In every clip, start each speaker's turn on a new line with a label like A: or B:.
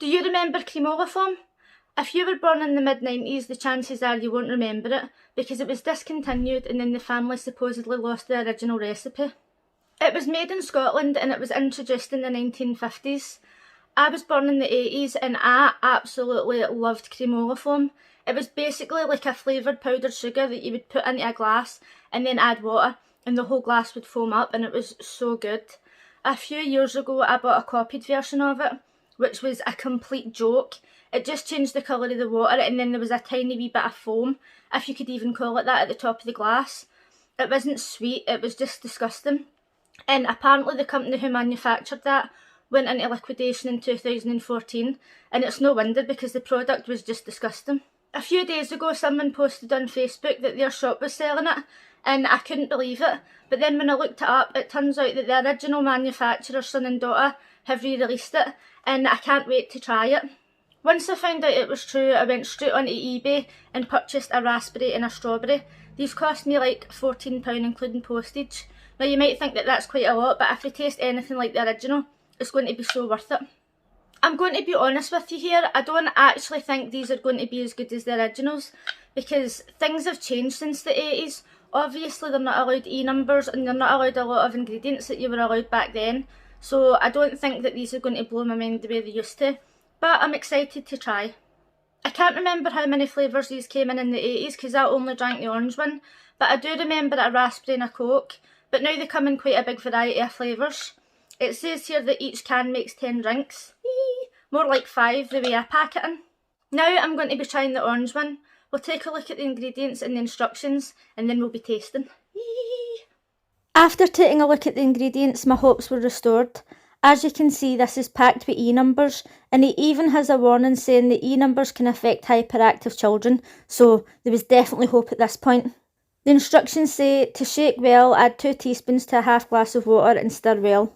A: Do you remember Creamola foam? If you were born in the mid-90s, the chances are you won't remember it, because it was discontinued and then the family supposedly lost the original recipe. It was made in Scotland and it was introduced in the 1950s. I was born in the 80s and I absolutely loved Creamola foam. It was basically like a flavoured powdered sugar that you would put into a glass and then add water and the whole glass would foam up, and it was so good. A few years ago I bought a copied version of it, which was a complete joke. It just changed the colour of the water and then there was a tiny wee bit of foam, if you could even call it that, at the top of the glass. It wasn't sweet, it was just disgusting. And apparently the company who manufactured that went into liquidation in 2014, and it's no wonder because the product was just disgusting. A few days ago someone posted on Facebook that their shop was selling it, and I couldn't believe it, but then when I looked it up, it turns out that the original manufacturer's son and daughter have re-released it, and I can't wait to try it. Once I found out it was true, I went straight onto eBay and purchased a raspberry and a strawberry. These cost me like £14 including postage. Now you might think that that's quite a lot, but if they taste anything like the original, it's going to be so worth it. I'm going to be honest with you here, I don't actually think these are going to be as good as the originals, because things have changed since the 80s. Obviously they're not allowed E-numbers and they're not allowed a lot of ingredients that you were allowed back then, so I don't think that these are going to blow my mind the way they used to, but I'm excited to try. I can't remember how many flavours these came in the 80s because I only drank the orange one, but I do remember a raspberry and a Coke, but now they come in quite a big variety of flavours. It says here that each can makes 10 drinks. Eee, more like 5 the way I pack it in. Now I'm going to be trying the orange one. We'll take a look at the ingredients and the instructions and then we'll be tasting. Eee. After taking a look at the ingredients, my hopes were restored. As you can see, this is packed with E-numbers, and it even has a warning saying that E-numbers can affect hyperactive children, so there was definitely hope at this point. The instructions say to shake well, add 2 teaspoons to a half glass of water and stir well.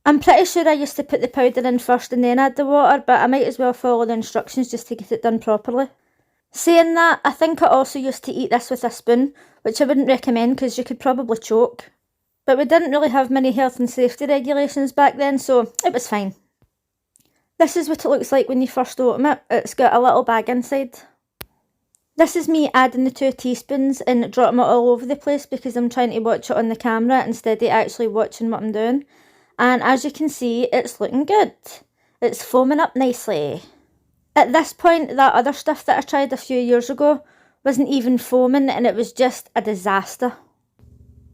A: I'm pretty sure I used to put the powder in first and then add the water, but I might as well follow the instructions just to get it done properly. Saying that, I think I also used to eat this with a spoon, which I wouldn't recommend because you could probably choke. But we didn't really have many health and safety regulations back then, so it was fine. This is what it looks like when you first open it. It's got a little bag inside. This is me adding the 2 teaspoons and dropping it all over the place because I'm trying to watch it on the camera instead of actually watching what I'm doing. And as you can see, it's looking good. It's foaming up nicely. At this point, that other stuff that I tried a few years ago wasn't even foaming and it was just a disaster.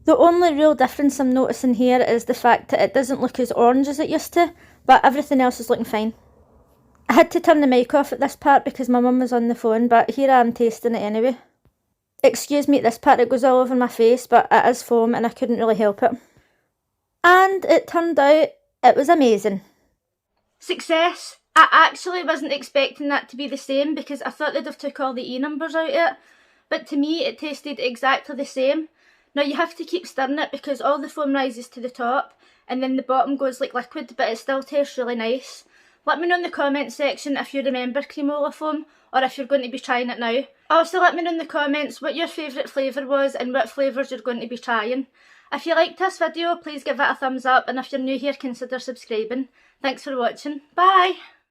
A: The only real difference I'm noticing here is the fact that it doesn't look as orange as it used to, but everything else is looking fine. I had to turn the mic off at this part because my mum was on the phone, but here I am tasting it anyway. Excuse me at this part, it goes all over my face, but it is foam and I couldn't really help it. And it turned out it was amazing. Success! I actually wasn't expecting that to be the same because I thought they'd have took all the E-numbers out of it, but to me it tasted exactly the same. Now you have to keep stirring it because all the foam rises to the top and then the bottom goes like liquid, but it still tastes really nice. Let me know in the comments section if you remember Creamola foam or if you're going to be trying it now. Also let me know in the comments what your favourite flavour was and what flavours you're going to be trying. If you liked this video, please give it a thumbs up, and if you're new here, consider subscribing. Thanks for watching. Bye!